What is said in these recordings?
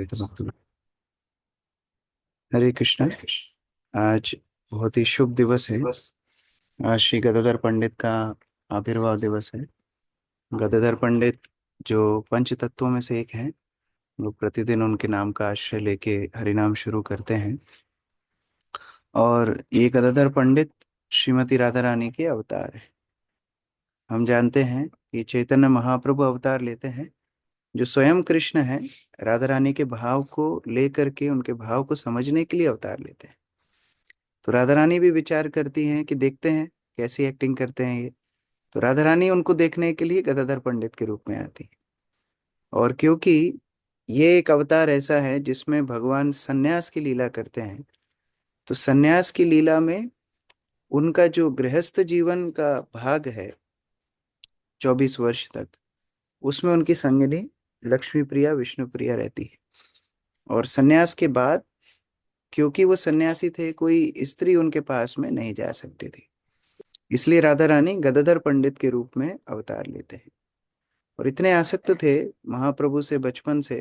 अद्वैत भक्ति। हरे कृष्णा। आज बहुत ही शुभ दिवस है। आज श्री गदाधर पंडित का आविर्भाव दिवस है। गदाधर पंडित जो पंच तत्वों में से एक हैं, लोग प्रतिदिन उनके नाम का आश्रय लेके हरिनाम शुरू करते हैं। और ये गदाधर पंडित श्रीमती राधा रानी के अवतार है। हम जानते हैं कि चैतन्य महाप्रभु अवतार लेते हैं, जो स्वयं कृष्ण है, राधा रानी के भाव को लेकर के उनके भाव को समझने के लिए अवतार लेते हैं। तो राधा रानी भी विचार करती हैं कि देखते हैं कैसी एक्टिंग करते हैं ये। तो राधा रानी उनको देखने के लिए गदाधर पंडित के रूप में आती है। और क्योंकि ये एक अवतार ऐसा है जिसमें भगवान सन्यास की लीला करते हैं, तो सन्यास की लीला में उनका जो गृहस्थ जीवन का भाग है 24 वर्ष तक, उसमें उनकी संगिनी लक्ष्मी प्रिया विष्णु प्रिया रहती है। और सन्यास के बाद, क्योंकि वो सन्यासी थे, कोई स्त्री उनके पास में नहीं जा सकती थी, इसलिए राधा रानी गदाधर पंडित के रूप में अवतार लेते हैं। और इतने आसक्त थे महाप्रभु से बचपन से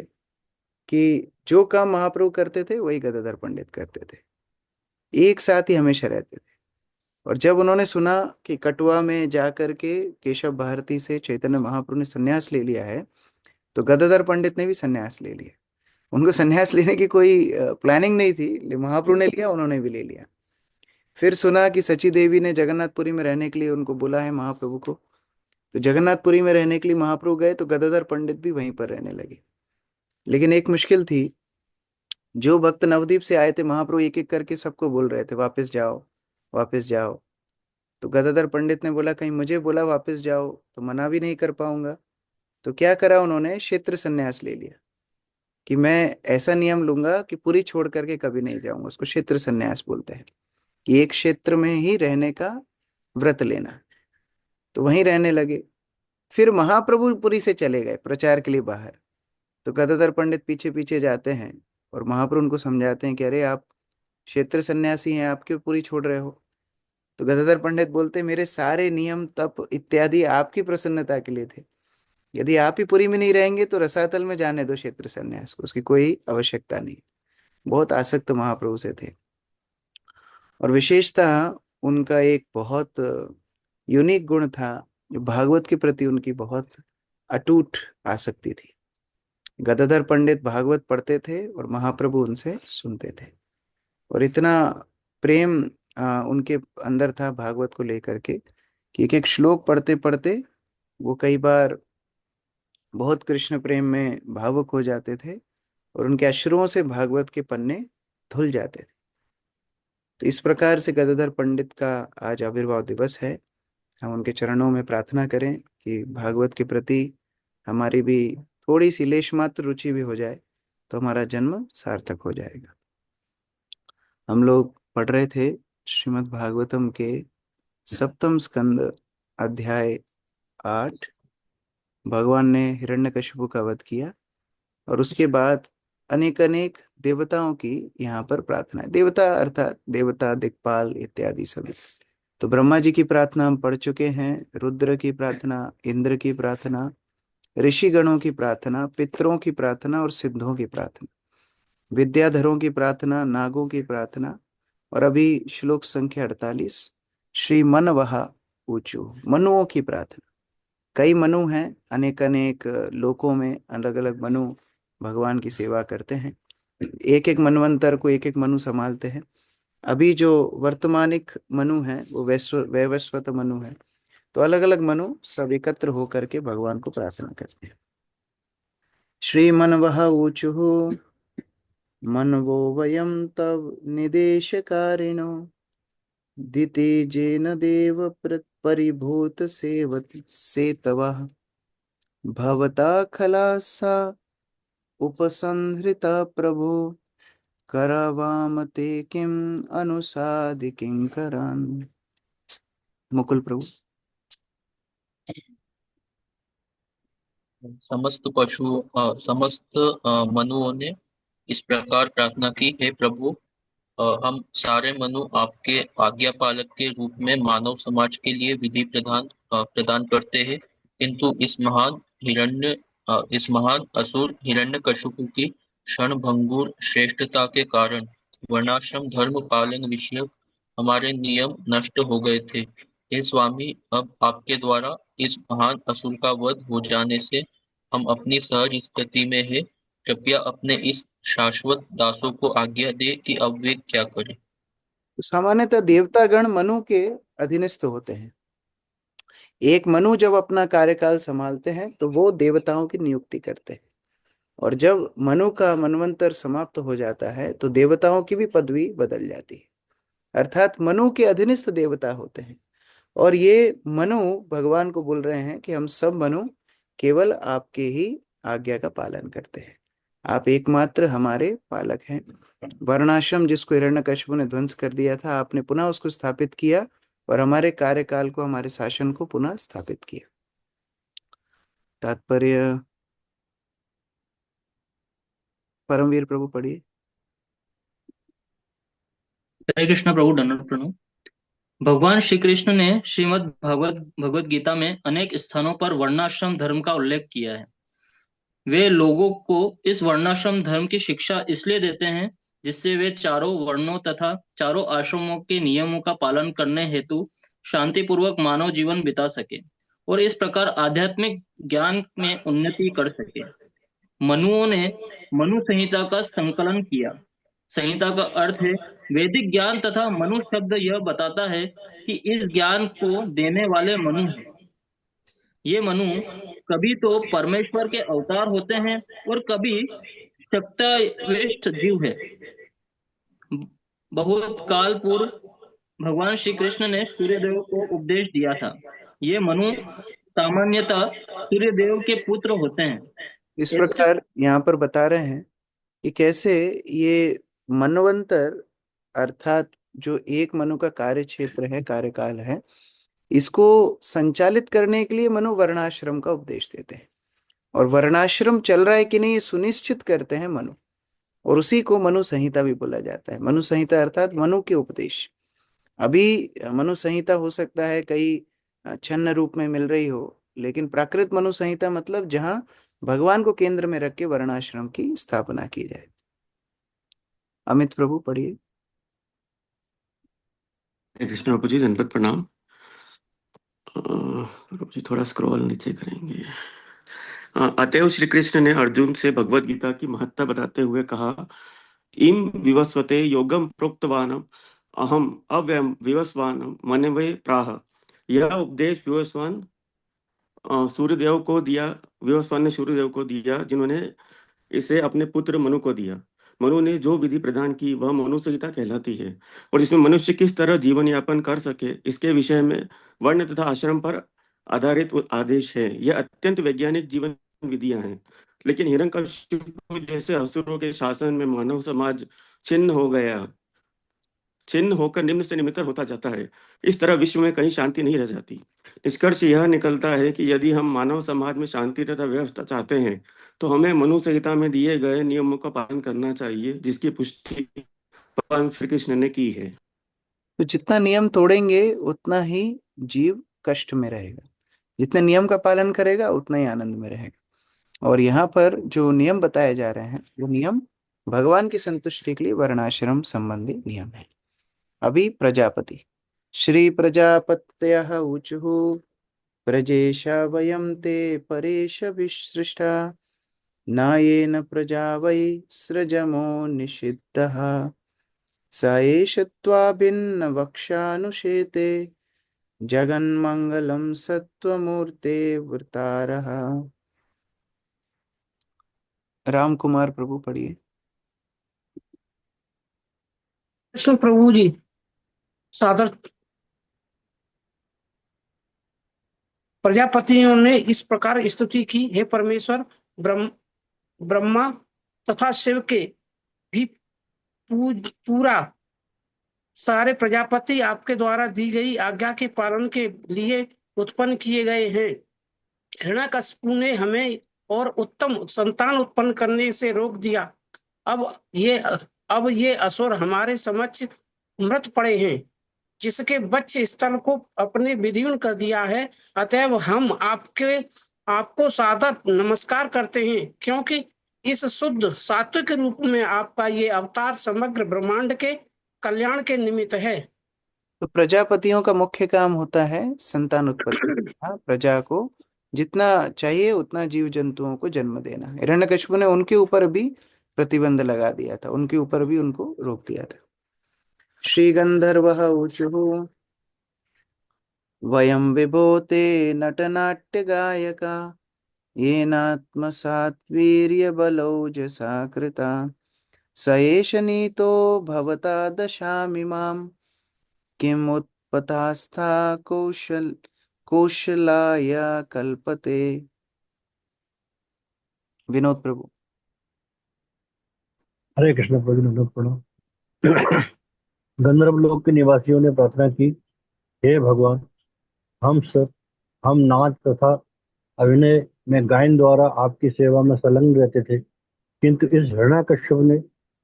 कि जो काम महाप्रभु करते थे वही गदाधर पंडित करते थे, एक साथ ही हमेशा रहते थे। और जब उन्होंने सुना कि कटवा में जाकर के केशव भारती से चैतन्य महाप्रभु ने सन्यास ले लिया है, तो गदाधर पंडित ने भी सन्यास ले लिया। उनको सन्यास लेने की कोई प्लानिंग नहीं थी, लेकिन महाप्रभु ने लिया, उन्होंने भी ले लिया। फिर सुना कि सची देवी ने जगन्नाथपुरी में रहने के लिए उनको बोला है महाप्रभु को, तो जगन्नाथपुरी में रहने के लिए महाप्रभु गए, तो गदाधर पंडित भी वहीं पर रहने लगे। लेकिन एक मुश्किल थी, जो भक्त नवदीप से आए थे, महाप्रभु एक एक करके सबको बोल रहे थे वापस जाओ वापस जाओ। तो गदाधर पंडित ने बोला कहीं मुझे बोला वापस जाओ तो मना भी नहीं कर पाऊंगा। तो क्या करा उन्होंने, क्षेत्र संन्यास ले लिया कि मैं ऐसा नियम लूंगा कि पूरी छोड़ करके कभी नहीं जाऊंगा। उसको क्षेत्र संन्यास बोलते हैं, कि एक क्षेत्र में ही रहने का व्रत लेना। तो वहीं रहने लगे। फिर महाप्रभु पुरी से चले गए प्रचार के लिए बाहर। तो गदाधर पंडित पीछे पीछे जाते हैं और महाप्रभु उनको समझाते हैं कि अरे आप क्षेत्र सन्यासी हैं, आप क्यों पूरी छोड़ रहे हो। तो गदाधर पंडित बोलते हैं मेरे सारे नियम तप इत्यादि आपकी प्रसन्नता के लिए थे। यदि आप ही पुरी में नहीं रहेंगे तो रसातल में जाने दो क्षेत्र सन्यास को, उसकी कोई आवश्यकता नहीं। बहुत आसक्त महाप्रभु से थे। और विशेषतः उनका एक बहुत यूनिक गुण था, जो भागवत के प्रति उनकी बहुत अटूट आसक्ति थी। गदाधर पंडित भागवत पढ़ते थे और महाप्रभु उनसे सुनते थे। और इतना प्रेम उनके अंदर था भागवत को लेकर के कि एक एक श्लोक पढ़ते पढ़ते वो कई बार बहुत कृष्ण प्रेम में भावुक हो जाते थे और उनके अश्रुओं से भागवत के पन्ने धुल जाते थे। तो इस प्रकार से गदाधर पंडित का आज आविर्भाव दिवस है। हम उनके चरणों में प्रार्थना करें कि भागवत के प्रति हमारी भी थोड़ी सी लेश मात्र रुचि भी हो जाए, तो हमारा जन्म सार्थक हो जाएगा। हम लोग पढ़ रहे थे श्रीमद् भागवतम के सप्तम स्कंद अध्याय 8। भगवान ने हिरण्यकशिपु का वध किया और उसके बाद अनेक अनेक देवताओं की यहाँ पर प्रार्थना है। देवता अर्थात देवता, दिक्पाल इत्यादि सभी। तो ब्रह्मा जी की प्रार्थना हम पढ़ चुके हैं, रुद्र की प्रार्थना, इंद्र की प्रार्थना, ऋषि गणों की प्रार्थना, पितरों की प्रार्थना और सिद्धों की प्रार्थना, विद्याधरों की प्रार्थना, नागों की प्रार्थना, और अभी श्लोक संख्या 48 श्री मन वहा ऊंचू, मनुओं की प्रार्थना। कई मनु हैं, अनेक अनेक लोकों में अलग अलग मनु भगवान की सेवा करते हैं। एक एक मनवंतर को एक एक मनु संभालते हैं। अभी जो वर्तमानिक मनु है वो वैवस्वत मनु है। तो अलग अलग मनु सब एकत्र होकर के भगवान को प्रार्थना करते हैं। श्री मन वह ऊचु मनवो वयम तव निदेशकारिणो दिति जेन देव परिभूत सेवत सेतवः भवता खलासा उपसंहृता प्रभो करावाम ते किम अनुसादि किंकरान्। मुकुल प्रभु। समस्त मनुओं ने इस प्रकार प्रार्थना की, हे प्रभु, हम सारे मनु आपके आज्ञा पालक के रूप में मानव समाज के लिए विधि प्रदान करते हैं, किंतु इस महान असुर हिरण्यकशिपु की क्षणभंगुर श्रेष्ठता के कारण वर्णाश्रम धर्म पालन विषयक हमारे नियम नष्ट हो गए थे। हे स्वामी, अब आपके द्वारा इस महान असुर का वध हो जाने से हम अपनी सहज स्थिति में है। कृपया अपने इस शाश्वत दासों को आज्ञा दे कि अब वे क्या करें। सामान्यतः देवतागण मनु के अधीनस्थ होते हैं। एक मनु जब अपना कार्यकाल संभालते हैं तो वो देवताओं की नियुक्ति करते हैं, और जब मनु का मनवंतर समाप्त हो जाता है तो देवताओं की भी पदवी बदल जाती है। अर्थात मनु के अधीनस्थ देवता होते हैं। और ये मनु भगवान को बोल रहे हैं कि हम सब मनु केवल आपके ही आज्ञा का पालन करते हैं। आप एकमात्र हमारे पालक हैं। वर्णाश्रम जिसको हिरण्यकशिपु ने ध्वंस कर दिया था, आपने पुनः उसको स्थापित किया और हमारे कार्यकाल को, हमारे शासन को पुनः स्थापित किया। तात्पर्य परमवीर प्रभु पढ़िए। हरे कृष्ण प्रभु, दंडवत प्रणाम। भगवान श्री कृष्ण ने श्रीमद् भगवत गीता में अनेक स्थानों पर वर्णाश्रम धर्म का उल्लेख किया है। वे लोगों को इस वर्णाश्रम धर्म की शिक्षा इसलिए देते हैं जिससे वे चारों वर्णों तथा चारों आश्रमों के नियमों का पालन करने हेतु शांतिपूर्वक मानव जीवन बिता सके और इस प्रकार आध्यात्मिक ज्ञान में उन्नति कर सके। मनुओं ने मनु संहिता का संकलन किया। संहिता का अर्थ है वैदिक ज्ञान तथा मनु शब्द यह बताता है कि इस ज्ञान को देने वाले मनु हैं। ये मनु कभी तो परमेश्वर के अवतार होते हैं और कभी शक्तिविष्ट जीव है। बहुत काल पूर्व भगवान श्री कृष्ण ने सूर्यदेव को उपदेश दिया था। ये मनु सामान्यतः सूर्यदेव के पुत्र होते हैं। इस ऐसे प्रकार यहाँ पर बता रहे हैं कि कैसे ये मनवंतर, अर्थात जो एक मनु का कार्य क्षेत्र है, कार्यकाल है, इसको संचालित करने के लिए मनु वर्णाश्रम का उपदेश देते हैं। और वर्णाश्रम चल रहा है कि नहीं ये सुनिश्चित करते हैं मनु, और उसी को मनु संहिता भी बोला जाता है। मनु संहिता अर्थात मनु के उपदेश। अभी मनु संहिता हो सकता है कई छन्न रूप में मिल रही हो, लेकिन प्राकृत मनु संहिता मतलब जहां भगवान को केंद्र में रख के वर्णाश्रम की स्थापना की जाए। अमित प्रभु पढ़िए। कृष्ण बाबू जी, धन्यवाद प्रणाम। बाबू जी थोड़ा स्क्रॉल नीचे करेंगे। अतएव श्री कृष्ण ने अर्जुन से भगवत गीता की महत्ता बताते हुए कहा, इम विवस्वते योगम प्रोक्तवानम अहम अव्ययम विवस्वानम मनवे प्राह। यह उपदेश सूर्यदेव को दिया, विवस्वान ने सूर्यदेव को दिया, जिन्होंने इसे अपने पुत्र मनु को दिया। मनु ने जो विधि प्रदान की वह मनु संहिता कहलाती है और इसमें मनुष्य किस तरह जीवन यापन कर सके इसके विषय में वर्ण तथा आश्रम पर आधारित आदेश है। यह अत्यंत वैज्ञानिक जीवन विधियां हैं, लेकिन हिरण्यकशिपु जैसे असुरों के शासन में मानव समाज छिन्न होकर निम्न से निम्नतर होता जाता है। इस तरह विश्व में कहीं शांति नहीं रह जाती। निष्कर्ष यह निकलता है कि यदि हम मानव समाज में शांति तथा व्यवस्था चाहते हैं तो हमें मनु संहिता में दिए गए नियमों का पालन करना चाहिए, जिसकी पुष्टि भगवान श्री कृष्ण ने की है। तो जितना नियम तोड़ेंगे उतना ही जीव कष्ट में रहेगा, जितने नियम का पालन करेगा उतना ही आनंद में रहेगा। और यहाँ पर जो नियम बताए जा रहे हैं वो नियम भगवान की संतुष्टि के लिए वर्णाश्रम संबंधी नियम है। अभी प्रजापति। श्री प्रजापत्यः ऊचुः प्रजेशा वयं ते परेश विसृष्टा नायेन प्रजा वै सृजमो निषिद्धः स एष त्वाभिन्न वक्ष्यानुशेते जगन्मंगलम सत्वमूर्ते वृतारः। राम कुमार प्रभु पढ़िए। कृष्ण प्रभु जी, सादर प्रजापतियों ने इस प्रकार स्तुति की, हे परमेश्वर, ब्रह्मा तथा शिव के भी पूरा सारे प्रजापति आपके द्वारा दी गई आज्ञा के पालन के लिए उत्पन्न किए गए हैं। हिरण्यकशिपु ने हमें और उत्तम संतान उत्पन्न करने से रोक दिया। अब ये असुर हमारे समक्ष मृत पड़े हैं, जिसके बच्चे स्थल को अपने विदीर्ण कर दिया है। अतएव हम आपको सादर नमस्कार करते हैं, क्योंकि इस शुद्ध सात्विक रूप में आपका ये अवतार समग्र ब्रह्मांड के कल्याण के निमित्त है। तो प्रजापतियों का मुख्य काम होता है संतान उत्पत्ति, हाँ, प्रजा को जितना चाहिए उतना जीव जंतुओं को जन्म देना। हिरण्यकशिपु ने उनके ऊपर भी प्रतिबंध लगा दिया था, उनके ऊपर भी उनको रोक दिया था। श्री गंधर्वः ऊचुः वयं विभूते नटनाट्य गायका येनात्मसात् वीर्यबलौजसा कृता स एष नीतो भवता दशामिमाम् किम उत्पतास्था कौशलाय कल्पते। विनोद प्रभु। हरे कृष्ण प्रभु नंदन प्रणाम। गंधर्व लोक के निवासियों ने प्रार्थना की, हे भगवान, हम नाच तथा अभिनय में गायन द्वारा आपकी सेवा में संलग्न रहते थे, किंतु इस हिरण्यकश्यप ने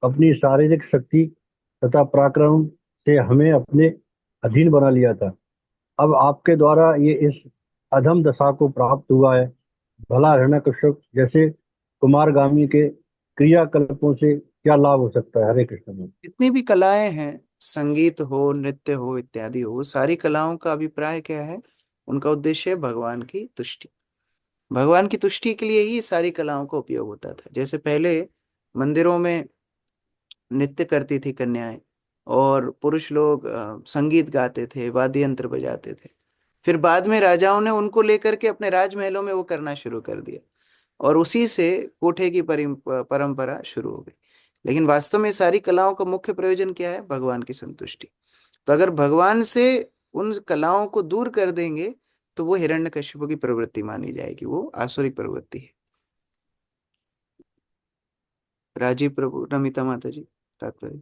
अपनी शारीरिक शक्ति तथा पराक्रम से हमें अपने अधीन बना लिया था। अब आपके द्वारा ये इस अधम दशा को प्राप्त हुआ है। भला हिरण्यकश्यप जैसे कुमारगामी के क्रियाकल्पों से क्या लाभ हो सकता है? हरे कृष्ण। जितनी भी कलाएं हैं, संगीत हो, नृत्य हो, इत्यादि हो, सारी कलाओं का अभिप्राय क्या है? उनका उद्देश्य है भगवान की तुष्टि। भगवान की तुष्टि के लिए ही सारी कलाओं का उपयोग होता था। जैसे पहले मंदिरों में नृत्य करती थी कन्याएं, और पुरुष लोग संगीत गाते थे, वाद्य यंत्र बजाते थे। फिर बाद में राजाओं ने उनको लेकर के अपने राजमहलों में वो करना शुरू कर दिया, और उसी से कोठे की परंपरा शुरू हो गई। लेकिन वास्तव में सारी कलाओं का मुख्य प्रयोजन क्या है? भगवान की संतुष्टि। तो अगर भगवान से उन कलाओं को दूर कर देंगे तो वो हिरण्यकशिपु की प्रवृत्ति मानी जाएगी, वो आसुरिक प्रवृत्ति है। राजीव प्रभु, नमिता माता जी, तात्पर्य।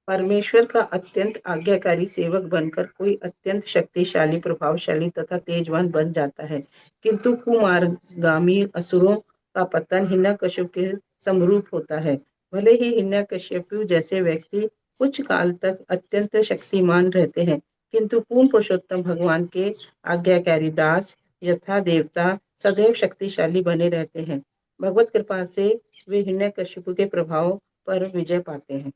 परमेश्वर का अत्यंत आज्ञाकारी सेवक बनकर कोई अत्यंत शक्तिशाली, प्रभावशाली तथा तेजवान बन जाता है, किंतु कुमारगामी असुरों का पतन हिरण्यकश्यप के समरूप होता है। भले ही हिरण्यकश्यप जैसे व्यक्ति कुछ काल तक अत्यंत शक्तिमान रहते हैं, किंतु पूर्ण पुरुषोत्तम भगवान के आज्ञाकारी दास यथा देवता सदैव शक्तिशाली बने रहते हैं। भगवत कृपा से वे हिरण्यकश्यप के प्रभाव पर विजय पाते हैं।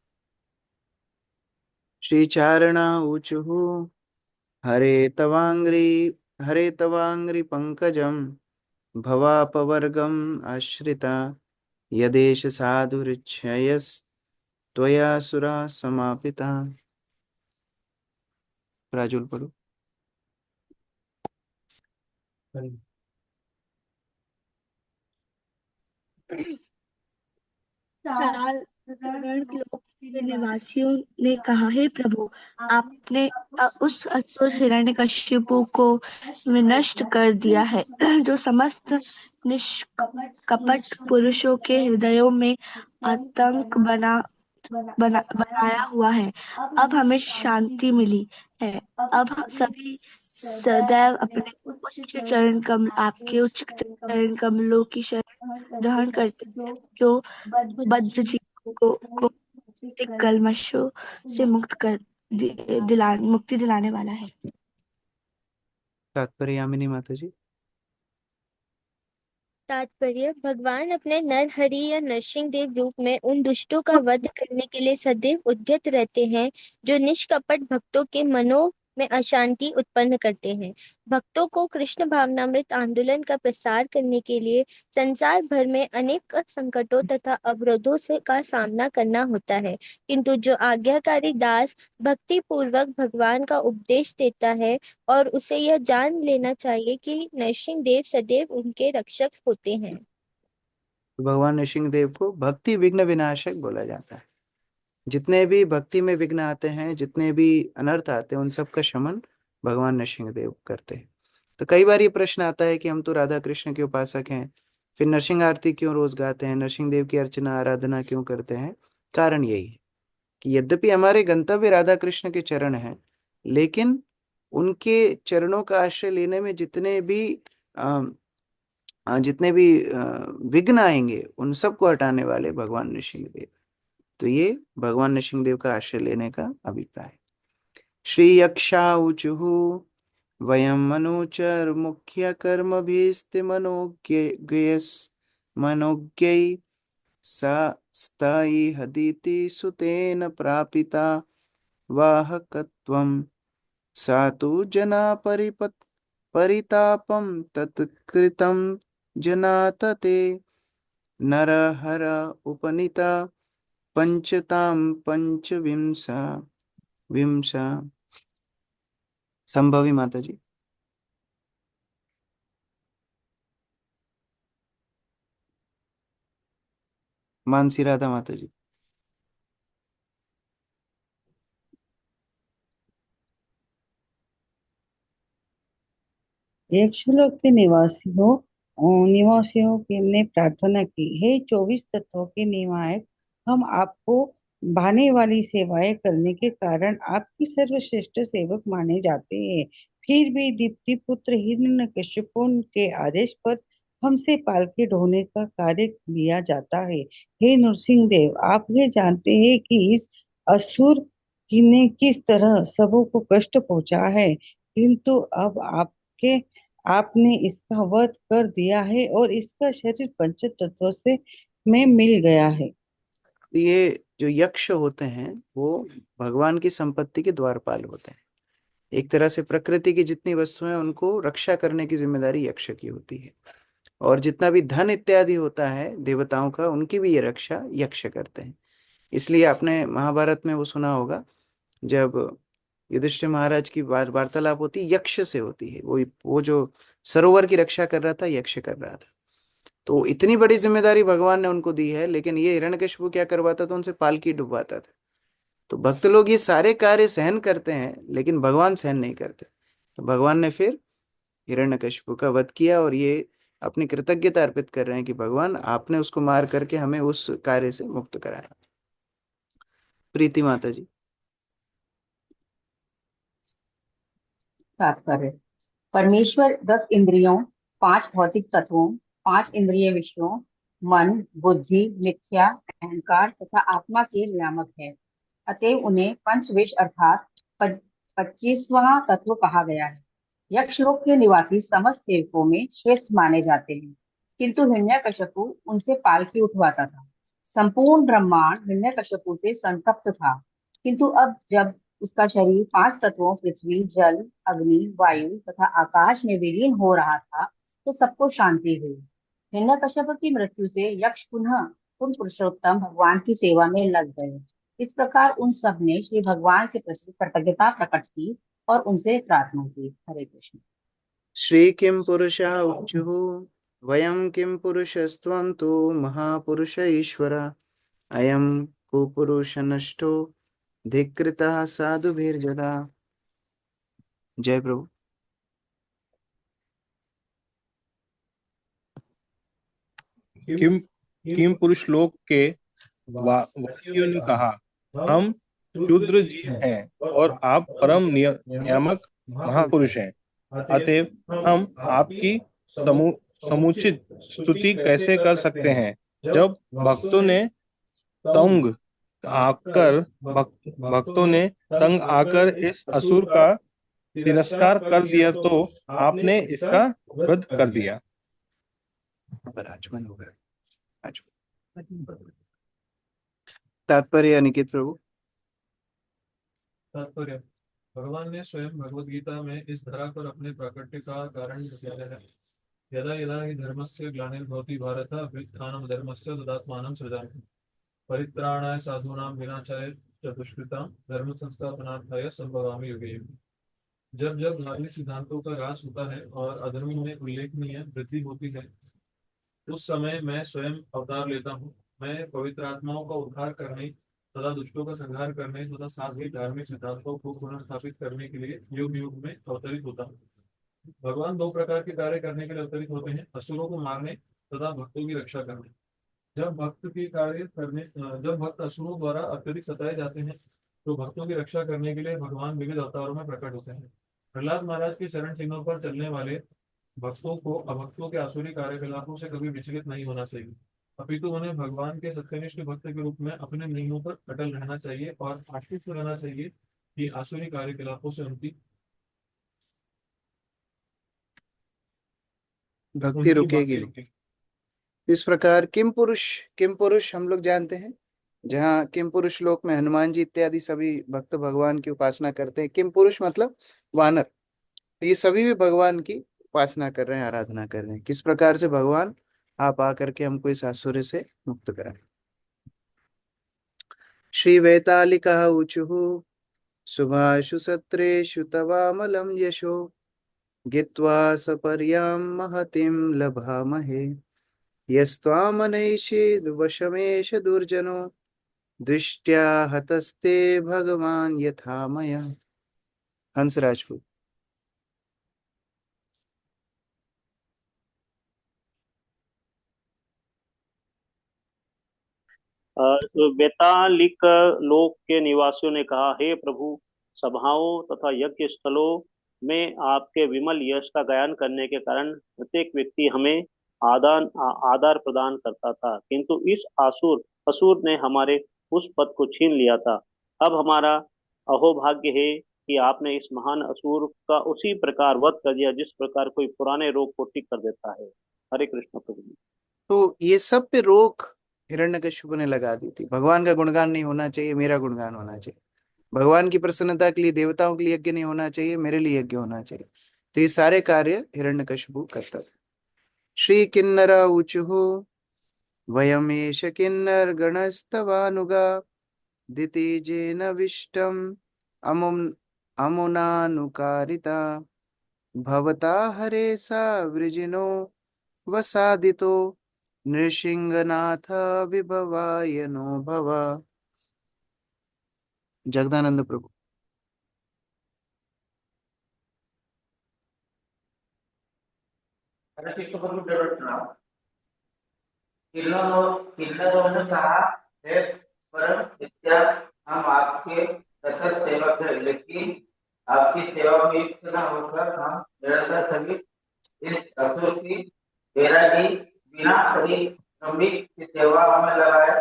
श्रीचारणा ऊचुः हरे तवांग्री पंकजम भवापवर्गम आश्रिता यदेश साधुरिच्छयस त्वया सुरा समापिता। राजुल पढ़ो। लोक के निवासियों ने कहा, हे प्रभु, आपने उस असुर हिरण्यकशिपु को विनष्ट कर दिया है, जो समस्त निष्कपट पुरुषों के हृदयों में आतंक बनाया हुआ है। अब हमें शांति मिली है। अब सभी सदैव अपने आपके उच्च चरण कमलों की शरण ग्रहण करते हैं, जो बद्ध जीव को कल्मशों से मुक्त कर मुक्ति दिलाने वाला है। तात्पर्य यामिनी माता जी। तात्पर्य: भगवान अपने नरहरि या नरसिंह रूप में उन दुष्टों का वध करने के लिए सदैव उद्यत रहते हैं, जो निष्कपट भक्तों के मनों में अशांति उत्पन्न करते हैं। भक्तों को कृष्ण भावनामृत आंदोलन का प्रसार करने के लिए संसार भर में अनेक संकटों तथा अवरोधों से का सामना करना होता है, किंतु जो आज्ञाकारी दास भक्ति पूर्वक भगवान का उपदेश देता है और उसे यह जान लेना चाहिए कि नरसिंह देव सदैव उनके रक्षक होते हैं। भगवान नरसिंह देव को भक्ति विघ्न विनाशक बोला जाता है। जितने भी भक्ति में विघ्न आते हैं, जितने भी अनर्थ आते हैं, उन सब का शमन भगवान नरसिंह देव करते हैं। तो कई बार ये प्रश्न आता है कि हम तो राधा कृष्ण के उपासक हैं, फिर नरसिंह आरती क्यों रोज गाते हैं, नरसिंह देव की अर्चना आराधना क्यों करते हैं? कारण यही है कि यद्यपि हमारे गंतव्य राधा कृष्ण के चरण हैं, लेकिन उनके चरणों का आश्रय लेने में जितने भी विघ्न आएंगे, उन सबको हटाने वाले भगवान नरसिंह देव। तो ये भगवान नरसिंह देव का आश्रय लेने का अभिप्राय। श्री यक्षा ऊचुः वयं मनुचर मुख्य कर्मभिस्ते मनोज्ञै सा स्थायी हदिति सुतेन प्रापिता वाहकत्वं सा तु जना परितापं तत्कृतं जनातते नरहर उपनीता पंचतां पंचविंशा विंशा। संभवी माता जी। मानसी राधा माता जी। यक्षलोक के निवासियों ने प्रार्थना की, हे 24 तत्वों के नियामक, हम आपको भाने वाली सेवाएं करने के कारण आपकी सर्वश्रेष्ठ सेवक माने जाते हैं। फिर भी दीप्ति पुत्र हिरण्यकशिपु के आदेश पर हमसे पालकी ढोने का कार्य लिया जाता है। हे नरसिंह देव, आप ये जानते हैं कि इस असुर ने किस तरह सबों को कष्ट पहुंचा है, किंतु अब आपने इसका वध कर दिया है और इसका शरीर पंच तत्वों से में मिल गया है। ये जो यक्ष होते हैं वो भगवान की संपत्ति के द्वारपाल होते हैं। एक तरह से प्रकृति की जितनी वस्तुएं उनको रक्षा करने की जिम्मेदारी यक्ष की होती है, और जितना भी धन इत्यादि होता है देवताओं का, उनकी भी ये रक्षा यक्ष करते हैं। इसलिए आपने महाभारत में वो सुना होगा, जब युधिष्ठिर महाराज की वार्तालाप होती यक्ष से होती है, वो जो सरोवर की रक्षा कर रहा था यक्ष कर रहा था। तो इतनी बड़ी जिम्मेदारी भगवान ने उनको दी है, लेकिन ये हिरण्यकशिपु क्या करवाता था, उनसे पालकी डुबवाता था। तो भक्त लोग ये सारे कार्य सहन करते हैं, लेकिन भगवान सहन नहीं करते। तो भगवान ने फिर हिरण्यकशिपु का वध किया, और ये अपनी कृतज्ञता अर्पित कर रहे हैं कि भगवान आपने उसको मार करके हमें उस कार्य से मुक्त कराया। प्रीति माता जी। तात्पर्य: परमेश्वर 10 इंद्रियों, 5 भौतिक तत्वों, 5 इंद्रिय विषयों, मन, बुद्धि, मिथ्या, अहंकार तथा आत्मा के नियामक है। अतएव उन्हें पंचविश अर्थात 25वां तत्व कहा गया है। यक्षलोक के निवासी समस्त सेवकों में श्रेष्ठ माने जाते हैं, किंतु हिरण्यकशिपु उनसे पालकी उठवाता था। संपूर्ण ब्रह्मांड हिरण्यकशिपु से संतप्त था, किंतु अब जब उसका शरीर 5 तत्वों पृथ्वी, जल, अग्नि, वायु तथा आकाश में विलीन हो रहा था, तो सबको शांति हुई। हिरण्यकशिपु की मृत्यु से यक्ष उन पुरुषोत्तम भगवान की सेवा में लग गए। इस प्रकार उन सब ने श्री भगवान के प्रति कृतज्ञता प्रकट की और उनसे प्रार्थना की। हरे कृष्ण। श्री किम पुरुषः उच्चुः वयं किम पुरुषस्त्वं तु महापुरुष ईश्वर अयं कुपुरुष नष्टो धिक्कृतः साधुभिर्जदा। जय प्रभु। किम पुरुष लोक के वासियों ने कहा, हम शूद्र जीव हैं और आप परम नियामक महापुरुष हैं। अतएव हम आपकी समुचित स्तुति कैसे कर सकते हैं। जब भक्तों ने तंग आकर इस असुर का तिरस्कार कर दिया, तो आपने इसका वध कर दिया। आचमन हो गया। तात्पर्य अनिकेत प्रभु। तात्पर्य: भगवान ने स्वयं भगवद गीता में इस धरा पर अपने प्राकट्य का कारण बताया है। यदा यदा हि धर्मस्य ग्लानिर्भवति भारत व्युत्थानं धर्मस्य तदात्मानं सृजामि परित्राणाय साधूनां विनाशाय च दुष्कृतां धर्म संस्थापनार्थाय संभवामि युगे युगे। जब जब धार्मिक सिद्धांतों का ह्रास होता है और अधर्म में उल्लेखनीय वृद्धि होती है, उस समय मैं स्वयं अवतार लेता हूँ। मैं पवित्र आत्माओं का उद्धार करने तथा दुष्टों का संहार करने तथा साथ ही धार्मिक सिद्धांतों को पुनर्स्थापित करने के लिए युग युग में अवतरित होता हूँ। भगवान 2 प्रकार के कार्य करने के लिए अवतरित होते हैं: असुरों को मारने तथा भक्तों की रक्षा करने। जब भक्त असुरों द्वारा अत्यधिक सताए जाते हैं, तो भक्तों की रक्षा करने के लिए भगवान विविध अवतारों में प्रकट होते हैं। प्रहलाद महाराज के चरण चिन्हों पर चलने वाले भक्तों को अभक्तों के आसुरी कार्यकलापों से कभी विचलित नहीं होना चाहिए, अपितु उन्हें भगवान के सत्यनिष्ठ भक्त के रूप में अपने नियमों पर अटल रहना चाहिए और आश्वस्त रहना चाहिए कि आसुरी कार्यकलापों से उनकी भक्ति रुकेगी नहीं। इस प्रकार किम पुरुष हम लोग जानते हैं, जहाँ किम पुरुष लोक में हनुमान जी इत्यादि सभी भक्त भगवान की उपासना करते हैं। किम पुरुष मतलब वानर। तो ये सभी भी भगवान की उपासना कर रहे हैं, आराधना कर रहे हैं। किस प्रकार से भगवान आप आकर के हमको इस आसुर से मुक्त कराएं। श्री वैतालिका ऊचुः शुभाशु सत्रेषु तवामलं यशो गित्वा सपर्यां महतिं लभामहे यस्त्वामनैषेद् वशमेष दुर्जनो दृष्ट्या हतस्ते भगवान यथा मया। हंस राजपूत। बेतालिक लोक के निवासियों ने कहा, हे प्रभु, सभाओं तथा यज्ञ स्थलों में आपके विमल यश का गायन करने के कारण प्रत्येक व्यक्ति हमें आदर प्रदान करता था, किंतु इस असुर ने हमारे उस पद को छीन लिया था। अब हमारा अहोभाग्य है कि आपने इस महान असुर का उसी प्रकार वध कर दिया जिस प्रकार कोई पुराने रोग को ठीक कर देता है। हरे कृष्ण प्रभु जी। तो ये सब पे रोक हिरण्यकशिपु ने लगा दी थी। भगवान का गुणगान नहीं होना चाहिए, मेरा गुणगान होना चाहिए। भगवान की प्रसन्नता के लिए देवताओं के लिए यज्ञ नहीं होना चाहिए, मेरे लिए यज्ञ होना चाहिए। तो ये सारे कार्य हिरण्यकशिपु करता था। श्री किन्नर ऊचुः वयमेष किन्नर गणस्तवानुगा दितिजेन विष्टम अमुनानुकारिता भवता हरे सा वृजिनो वसादितो नृसिंहनाथ विभवाय नो भव। जगदानंद प्रभु। हरे कृष्ण प्रभु प्रणाम। किन्नरों ने कहा, हे परम नित्या, हम आपके सतत सेवक हैं, लेकिन आपकी सेवा में युक्त न होकर हम निरंतर सभी इस असुर की बैरागी बिना परिश्रमिक की सेवा में लगाए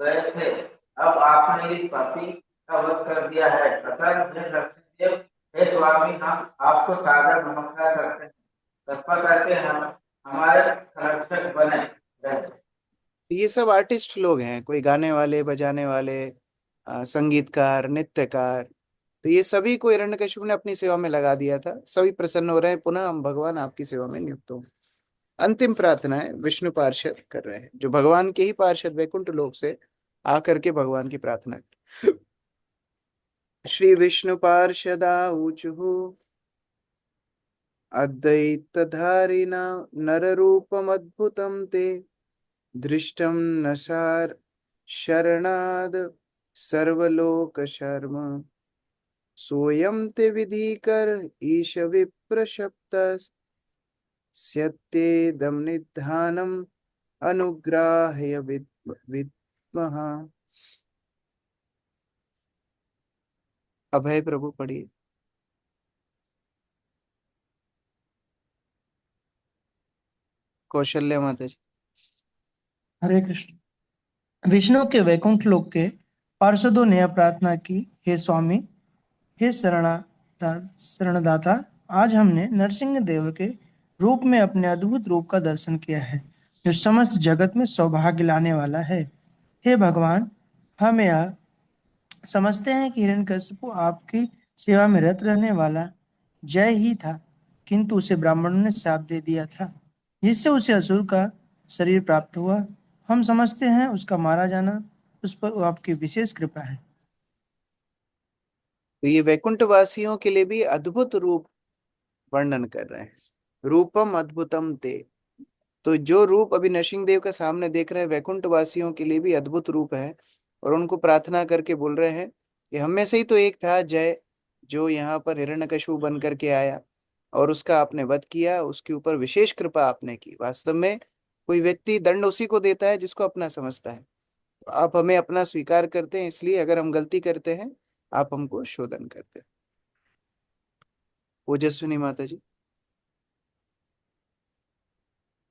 गए थे। अब आपने इस पापी का वध कर दिया है, अतः हे नरसिंहदेव, हे स्वामी, हम आपको सादर नमस्कार करते हैं। तत्पर करके हम हमारे संरक्षक बने रहे। ये सब आर्टिस्ट लोग हैं, कोई गाने वाले, बजाने वाले, संगीतकार, नृत्यकार। तो ये सभी को हिरण्यकशिपु ने अपनी सेवा में लगा दिया था। सभी प्रसन्न हो रहे हैं, पुनः हम भगवान आपकी सेवा में नियुक्त हो। अंतिम प्रार्थना है, विष्णु पार्षद कर रहे हैं, जो भगवान के ही पार्षद वैकुंठ लोक से आकर के भगवान की प्रार्थना। श्री विष्णु पार्षदा ऊचुः अद्वैतधारिणा नररूपमद्भुतं ते दृष्टं न शरणाद सर्वलोकशर्म सोऽयं ते विधिकर ईश विप्रशप्तस्यतेदं निधानम् अनुग्राह्य विद्मः। अभय प्रभु पढ़िए। कौशल्य माता जी। हरे कृष्ण। विष्णु के वैकुंठ लोक के पार्षदों ने प्रार्थना की, हे स्वामी, हे शरणदाता, आज हमने नरसिंह देव के रूप में अपने अद्भुत रूप का दर्शन किया है, जो समस्त जगत में सौभाग्य लाने वाला है। हे भगवान, हम यह समझते हैं कि हिरण्यकशिपु आपकी सेवा में रत रहने वाला जय ही था, किंतु उसे ब्राह्मणों ने शाप दे दिया था, जिससे उसे असुर का शरीर प्राप्त हुआ। हम समझते हैं उसका मारा जाना उस पर आपकी विशेष कृपा है। तो ये वैकुंठ वासियों के लिए भी अद्भुत रूप वर्णन कर रहे हैं। रूपम अद्भुतम ते। तो जो रूप अभी नरसिंहदेव का सामने देख रहे हैं, वैकुंठ वासियों के लिए भी अद्भुत रूप है। और उनको प्रार्थना करके बोल रहे हैं कि हम में से ही तो एक था जय, जो यहाँ पर हिरण्यकशिपु बन करके आया और उसका आपने वध किया, उसके ऊपर विशेष कृपा आपने की। वास्तव में कोई व्यक्ति दंड उसी को देता है जिसको अपना समझता है। तो आप हमें अपना स्वीकार करते हैं, इसलिए अगर हम गलती करते हैं आप हमको शोधन करते हैं। ओजस्विनी माता जी।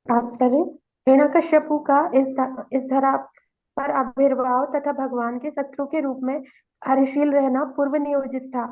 आप करें। हिरण्यकशिपु का इस धरा पर आविर्भाव तथा भगवान के शत्रु के रूप में कार्यशील रहना पूर्व नियोजित था।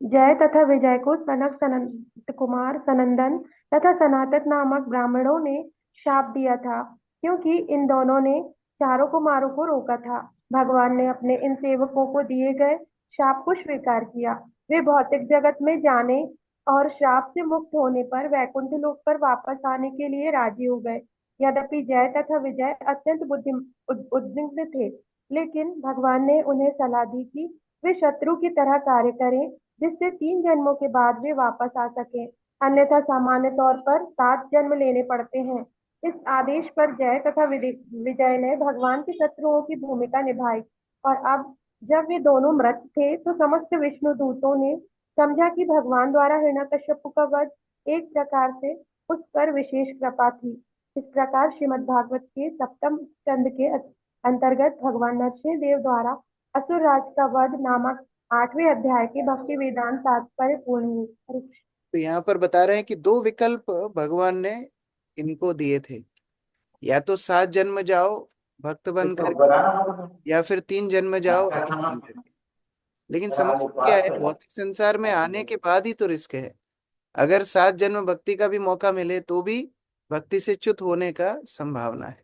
जय तथा विजय को सनक सनंद कुमार सनंदन तथा सनातन नामक ब्राह्मणों ने शाप दिया था, क्योंकि इन दोनों ने चारों कुमारों को रोका था। भगवान ने अपने इन सेवकों को दिए गए शाप को स्वीकार किया। वे भौतिक जगत में जाने और श्राप से मुक्त होने पर वैकुंठ लोक पर वापस आने के लिए राजी हो गए। यद्यपि जय तथा विजय अत्यंत उद्विग्न थे, लेकिन भगवान ने उन्हें सलाह दी कि वे शत्रु की तरह कार्य करें, जिससे 3 जन्मों के बाद वे वापस आ सकें। अन्यथा सामान्य तौर पर 7 जन्म लेने पड़ते हैं। इस आदेश पर जय तथा विजय ने भगवान के शत्रुओं की भूमिका निभाई, और अब जब वे दोनों मृत थे तो समस्त विष्णु दूतों ने समझा कि भगवान द्वारा हिरण्यकश्यप का वध एक प्रकार से उस पर विशेष कृपा थी। इस प्रकार श्रीमद् भागवत के सप्तम स्कंद के अंतर्गत भगवान नरसिंह देव द्वारा असुर राज का वध नामक 8वें अध्याय के भक्ति वेदांत तात्पर्य पूर्ण हुई। हरे कृष्ण। तो यहाँ पर बता रहे हैं कि 2 विकल्प भगवान ने इनको दिए थे, या तो 7 जन्म जाओ भक्त बन करके, या फिर 3 जन्म जाओ असुर बन करके। लेकिन समस्या क्या है, भौतिक संसार में आने के बाद ही तो रिस्क है। अगर 7 जन्म भक्ति का भी मौका मिले तो भी भक्ति से च्युत होने का संभावना है।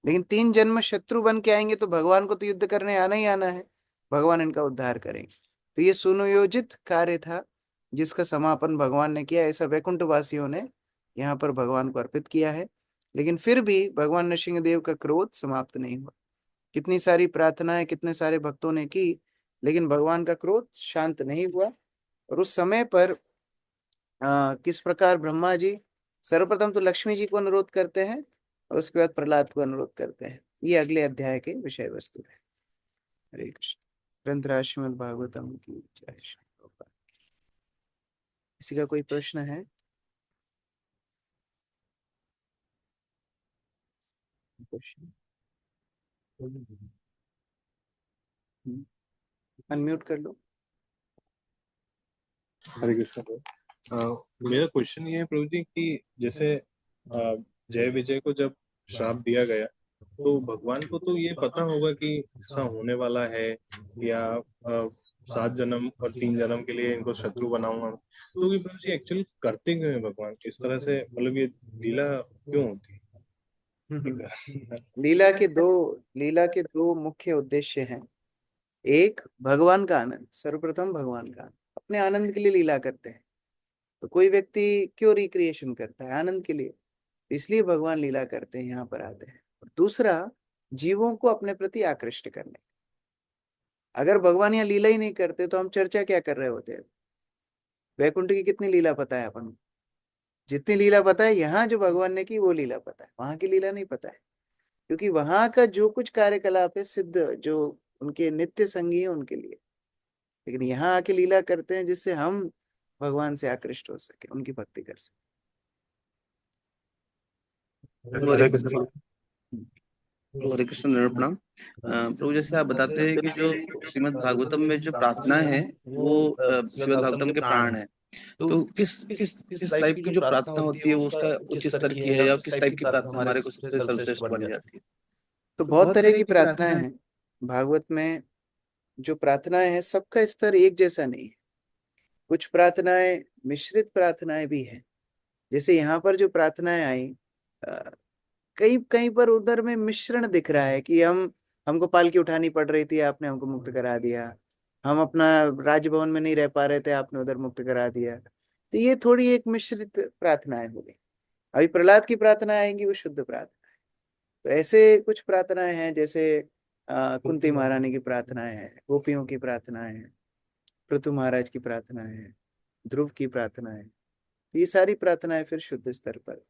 लेकिन 3 जन्म शत्रु बन के आएंगे तो भगवान को तो युद्ध करने आना ही आना है, भगवान इनका उद्धार करेंगे। तो ये सुनियोजित कार्य था जिसका समापन भगवान ने किया। ऐसा वैकुंठ वासियों ने यहाँ पर भगवान को अर्पित किया है। लेकिन फिर भी भगवान नरसिंहदेव का क्रोध समाप्त नहीं हुआ। कितनी सारी प्रार्थनाएं कितने सारे भक्तों ने की, लेकिन भगवान का क्रोध शांत नहीं हुआ। और उस समय पर किस प्रकार ब्रह्मा जी सर्वप्रथम तो लक्ष्मी जी को अनुरोध करते हैं और उसके बाद प्रहलाद को अनुरोध करते हैं। ये अगले अध्याय के विषय वस्तु है। हरे कृष्ण। ग्रंथराज श्रीमद् भागवतम की जय। श्री प्रभुपाद। किसी का कोई प्रश्न है? अनम्यूट कर लो। हरे कृष्ण। मेरा क्वेश्चन ये है प्रभु जी कि जैसे जय विजय को जब श्राप दिया गया तो भगवान को तो ये पता होगा कि ऐसा होने वाला है, या 7 जन्म और 3 जन्म के लिए इनको शत्रु बनाऊंगा, तो ये प्रभु जी एक्चुअली करते क्यों है भगवान इस तरह से, मतलब ये लीला क्यों होती है? लीला के दो मुख्य उद्देश्य हैं। एक, भगवान का आनंद। सर्वप्रथम भगवान का आनंद, अपने आनंद के लिए लीला करते हैं। तो कोई व्यक्ति क्यों रिक्रिएशन करता है? आनंद के लिए। इसलिए भगवान लीला करते हैं, यहाँ पर आते हैं। और दूसरा, जीवों को अपने प्रति आकृष्ट करने। अगर भगवान यहाँ लीला ही नहीं करते तो हम चर्चा क्या कर रहे होते हैं? वैकुंठ की कितनी लीला पता है अपन को? जितनी लीला पता है यहाँ जो भगवान ने की वो लीला पता है, वहां की लीला नहीं पता है। क्योंकि वहां का जो कुछ कार्यकलाप है सिद्ध, जो उनके नित्य संगी है उनके लिए। लेकिन यहाँ आके लीला करते हैं जिससे हम भगवान से आकृष्ट हो सके, उनकी भक्ति कर सके। हरे कृष्ण। हरे कृष्ण, दंडवत प्रणाम। प्रभु जैसे आप बताते हैं कि जो श्रीमद् भागवतम में जो प्रार्थनाएं हैं वो श्रीमद् भागवतम के प्राण है, तो किस किस किस टाइप की जो प्रार्थना होती है वो उसका उच्च स्तर की है, या किस टाइप की प्रार्थना हमारे को सबसे सर्वश्रेष्ठ बन जाती है? तो बहुत तरह की प्रार्थनाएं हैं भागवत में। जो प्रार्थनाएं हैं सबका स्तर एक जैसा नहीं है। कुछ प्रार्थनाएं मिश्रित प्रार्थनाएं भी हैं। जैसे यहाँ पर जो प्रार्थनाएं आई, कई कहीं पर उधर में मिश्रण दिख रहा है कि हमको पालकी उठानी पड़ रही थी, आपने हमको मुक्त करा दिया। हम अपना राजभवन में नहीं रह पा रहे थे, आपने उधर मुक्त करा दिया। तो ये थोड़ी एक मिश्रित प्रार्थनाएं हो गई। अभी प्रहलाद की प्रार्थना आएंगी वो शुद्ध प्रार्थना है। तो ऐसे कुछ प्रार्थनाएं हैं, जैसे कुंती महारानी की प्रार्थनाएं हैं, गोपियों की प्रार्थनाएं हैं, पृथु महाराज की प्रार्थनाएं हैं, ध्रुव की प्रार्थनाएं। तो ये सारी प्रार्थनाएं फिर शुद्ध स्तर पर।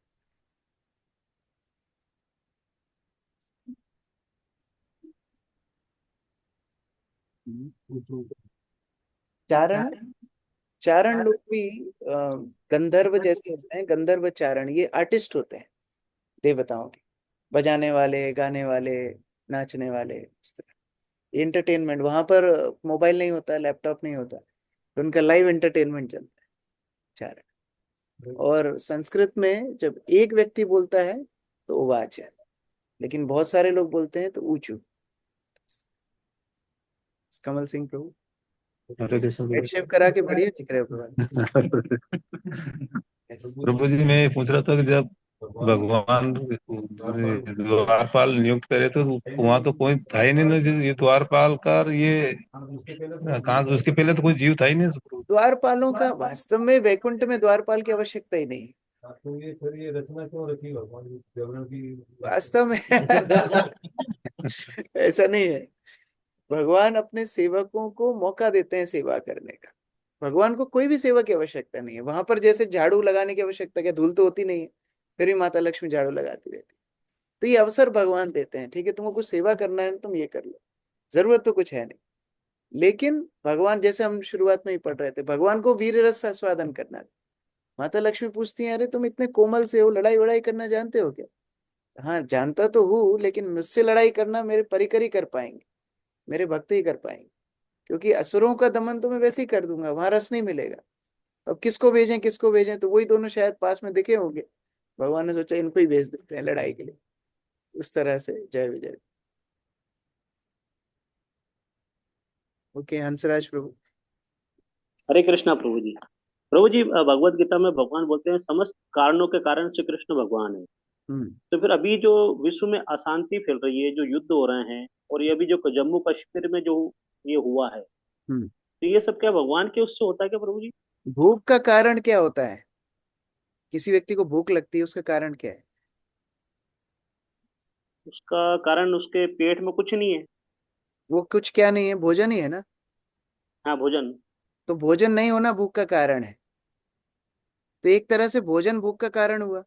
चारण, चारण लोग भी गंधर्व जैसे होते हैं। गंधर्व चारण ये आर्टिस्ट होते हैं, देवताओं के, बजाने वाले, गाने वाले, नाचने वाले। इस तरह एंटरटेनमेंट। वहां पर मोबाइल नहीं होता, लैपटॉप नहीं होता, तो उनका लाइव एंटरटेनमेंट चलता है, चारण। और संस्कृत में जब एक व्यक्ति बोलता है तो उवाच है, लेकिन बहुत सारे लोग बोलते हैं तो ऊंचू। कमल सिंह प्रभु शेव करा के बढ़िया दिख रहे हो प्रभु। प्रभु जी मैं ये पूछ रहा था कि जब भगवान द्वारपाल नियुक्त करे तो वहां तो कोई था ही नहीं ना, ये द्वारपाल का और ये कहाँ, उसके पहले तो कोई जीव था ही नहीं। द्वारपालों का वास्तव में वैकुंठ में द्वारपाल की आवश्यकता ही नहीं तो ये फिर ये रचना क्यों रची भगवान की, देवरों की? वास्तव में। ऐसा नहीं है। भगवान अपने सेवकों को मौका देते हैं सेवा करने का। भगवान को कोई भी सेवा की आवश्यकता नहीं है। वहां पर जैसे झाड़ू लगाने की आवश्यकता, क्या धूल तो होती नहीं है, फिर भी माता लक्ष्मी झाड़ू लगाती रहती है। तो ये अवसर भगवान देते हैं, ठीक है तुमको कुछ सेवा करना है तुम ये कर लो, जरूरत तो कुछ है नहीं। लेकिन भगवान, जैसे हम शुरुआत में ही पढ़ रहे थे, भगवान को वीर रस आस्वादन करना था। माता लक्ष्मी पूछती है, अरे तुम इतने कोमल से हो, लड़ाई वड़ाई करना जानते हो क्या? हाँ जानता तो हूँ, लेकिन मुझसे लड़ाई करना मेरे परिकर ही कर पाएंगे, मेरे भक्त ही कर पाएंगे, क्योंकि असुरों का दमन तो मैं वैसे ही कर दूंगा, वहां रस नहीं मिलेगा। अब किसको भेजें किसको भेजें, तो वही दोनों शायद पास में दिखे होंगे, भगवान ने सोचा इनको ही भेज देते हैं लड़ाई के लिए। उस तरह से जय विजय। ओके हंसराज प्रभु। हरे कृष्णा प्रभु जी। प्रभु जी, भगवत गीता में भगवान बोलते हैं समस्त कारणों के कारण श्री कृष्ण भगवान है। हम्म तो फिर अभी जो विश्व में अशांति फैल रही है, जो युद्ध हो रहे हैं, और ये अभी जो जम्मू कश्मीर में जो ये हुआ है, हम्म तो ये सब क्या भगवान के उससे होता है क्या प्रभु जी? भूख का कारण क्या होता है? किसी व्यक्ति को भूख लगती है, उसका कारण क्या है? उसका कारण उसके पेट में कुछ नहीं है। वो कुछ क्या नहीं है, भोजन ही है ना। हाँ, भोजन। तो भोजन नहीं होना भूख का कारण है। तो एक तरह से भोजन भूख का कारण हुआ।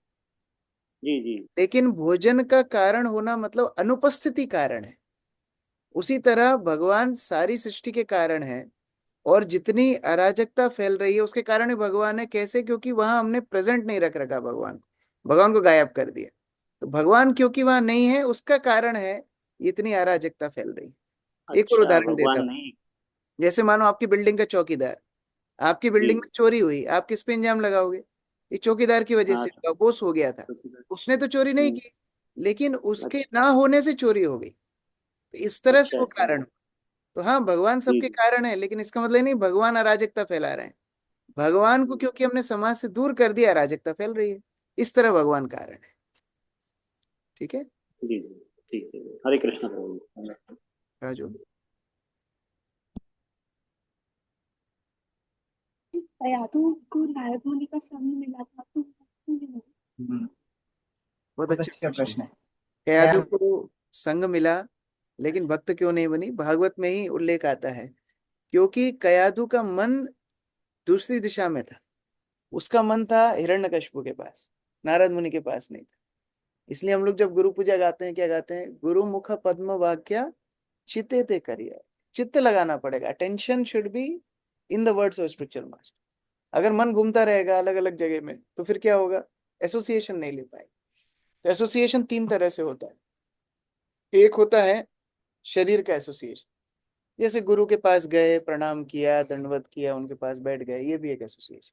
जी जी। लेकिन भोजन का कारण होना मतलब अनुपस्थिति कारण है। उसी तरह भगवान सारी सृष्टि के कारण है, और जितनी अराजकता फैल रही है उसके कारण ही भगवान है। कैसे? क्योंकि वहां हमने प्रेजेंट नहीं रख रखा भगवान को, भगवान को गायब कर दिया। तो भगवान क्योंकि वहां नहीं है, उसका कारण है इतनी अराजकता फैल रही है। एक और अच्छा, उदाहरण देता भगवान हूँ। नहीं। जैसे मानो आपकी बिल्डिंग का चौकीदार, आपकी जी। बिल्डिंग में चोरी हुई, आप किस पे इंजाम लगाओगे? ये चौकीदार की वजह हाँ। से हुआ, बोस हो गया था। उसने तो चोरी नहीं हम्म, की, लेकिन उसके अच्छा। ना होने से चोरी हो गई। तो इस तरह से अच्छा वो अच्छा। कारण हुआ। तो हाँ भगवान जी सबके जी। कारण है, लेकिन इसका मतलब नहीं भगवान अराजकता फैला रहे हैं। भगवान को क्योंकि हमने समाज से दूर कर दिया, अराजकता फैल रही है। इस तरह भगवान कारण है। ठीक है जी जी। ठीक है। हरे कृष्ण प्रभु जी। राजू। यादों को गायब होने का समय मिला था तो हम्म, बहुत अच्छा प्रश्न है। कयादू को संग मिला, लेकिन भक्त क्यों नहीं बनी? भागवत में ही उल्लेख आता है, क्योंकि कयादू का मन दूसरी दिशा में था। उसका मन था हिरण्यकशिपु के पास, नारद मुनि के पास नहीं था। इसलिए हम लोग जब गुरु पूजा गाते हैं, क्या गाते हैं? गुरु मुख पद्म वाक्या चित्ते ते करिया। चित्त लगाना पड़ेगा, attention should be in the words of spiritual master. अगर मन घूमता रहेगा अलग अलग जगह में, तो फिर क्या होगा? एसोसिएशन नहीं ले पाएगा। तो एसोसिएशन तीन तरह से होता है। एक होता है शरीर का एसोसिएशन, जैसे गुरु के पास गए, प्रणाम किया, दंडवत किया, उनके पास बैठ गए, ये भी एक एसोसिएशन,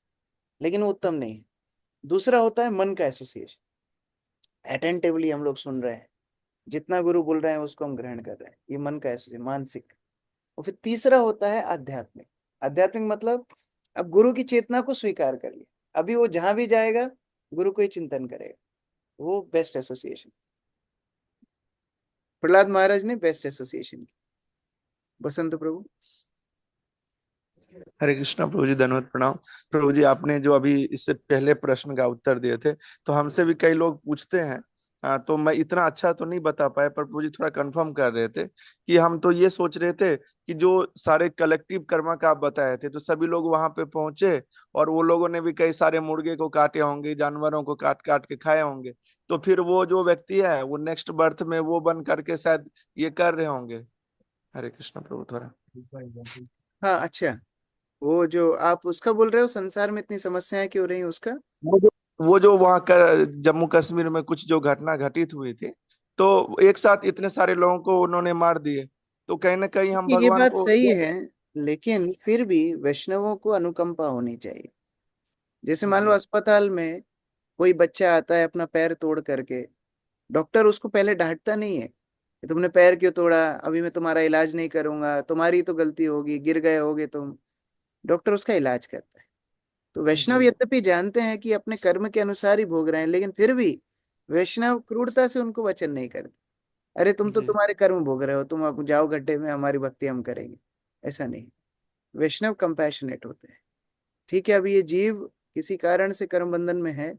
लेकिन वो उत्तम नहीं है। दूसरा होता है मन का एसोसिएशन, अटेंटिवली हम लोग सुन रहे हैं, जितना गुरु बोल रहे हैं उसको हम ग्रहण कर रहे हैं, ये मन का एसोसिएशन, मानसिक। और फिर तीसरा होता है आध्यात्मिक। आध्यात्मिक मतलब अब गुरु की चेतना को स्वीकार कर लिया, अभी वो जहां भी जाएगा गुरु को ही चिंतन करेगा, वो बेस्ट एसोसिएशन। प्रहलाद महाराज ने बेस्ट एसोसिएशन की। बसंत प्रभु। हरे कृष्णा प्रभु जी, धन्यवाद प्रणाम। प्रभु जी, आपने जो अभी इससे पहले प्रश्न का उत्तर दिए थे, तो हमसे भी कई लोग पूछते हैं। तो मैं इतना अच्छा तो नहीं बता पाया, पर प्रभु जी थोड़ा कंफर्म कर रहे थे कि हम तो ये सोच रहे थे कि जो सारे कलेक्टिव कर्मा का आप बताए थे, तो सभी लोग वहां पे पहुंचे और वो लोगों ने भी कई सारे मुर्गे को काटे होंगे, जानवरों को काट काट के खाए होंगे। तो फिर वो जो व्यक्ति है वो नेक्स्ट बर्थ में वो बन करके शायद ये कर रहे होंगे। हरे कृष्णा प्रभु, थोड़ा। हाँ अच्छा, वो जो आप उसका बोल रहे हो, संसार में इतनी समस्याएं क्यों रही उसका? वो जो वो जो वहाँ का जम्मू कश्मीर में कुछ जो घटना घटित हुई थी, तो एक साथ इतने सारे लोगों को उन्होंने मार दिए, तो कहीं ना कहीं हम ये भगवान बात को। सही है, लेकिन फिर भी वैष्णवों को अनुकंपा होनी चाहिए। जैसे मान लो अस्पताल में कोई बच्चा आता है अपना पैर तोड़ करके, डॉक्टर उसको पहले डांटता नहीं है कि तुमने पैर क्यों तोड़ा, अभी मैं तुम्हारा इलाज नहीं करूंगा, तुम्हारी तो गलती होगी, गिर गए होगे तुम। डॉक्टर उसका इलाज करता है। तो वैष्णव यद्यपि जानते हैं कि अपने कर्म के अनुसार ही भोग रहे हैं, लेकिन फिर भी वैष्णव क्रूरता से उनको वचन नहीं करते, अरे तुम तो तुम्हारे कर्म भोग रहे हो, तुम अब जाओ गड्ढे में, हमारी भक्ति हम करेंगे। ऐसा नहीं, वैष्णव कंपैशनेट होते हैं। ठीक है, अभी ये जीव किसी कारण से कर्म बंधन में है,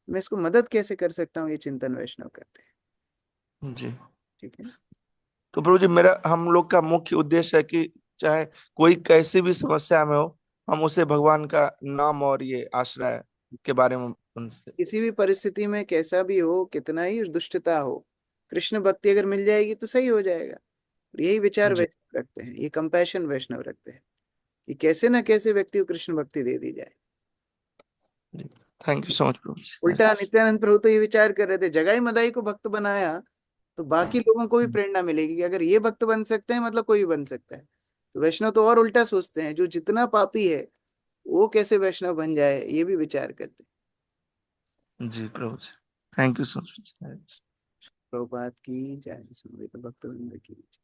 मैं इसको मदद कैसे कर सकता हूँ, ये चिंतन वैष्णव करते हैं। जी ठीक है। तो प्रभु जी, मेरा हम लोग का मुख्य उद्देश्य है कि चाहे कोई कैसी भी समस्या में हो, हम उसे भगवान का नाम और ये आश्रय के बारे में उनसे, किसी भी परिस्थिति में कैसा भी हो, कितना ही दुष्टता हो, कृष्ण भक्ति अगर मिल जाएगी तो सही हो जाएगा। और यही विचार जी वैष्णव रखते हैं, ये कंपैशन वैष्णव रखते हैं कि कैसे ना कैसे व्यक्ति को कृष्ण भक्ति दे दी जाए। थैंक यू सो मच प्रभु जी। उल्टा नित्यानंद प्रभु तो ये विचार कर रहे थे, जगाई मदाई को भक्त बनाया तो बाकी लोगों को भी प्रेरणा मिलेगी कि अगर ये भक्त बन सकते हैं, मतलब कोई भी बन सकता है। तो वैष्णव तो और उल्टा सोचते हैं, जो जितना पापी है वो कैसे वैष्णव बन जाए, ये भी विचार करते हैं। जी Prabhu ji, thank you so much. Prabhupada की जय, समवेत भक्तवृंद की जय।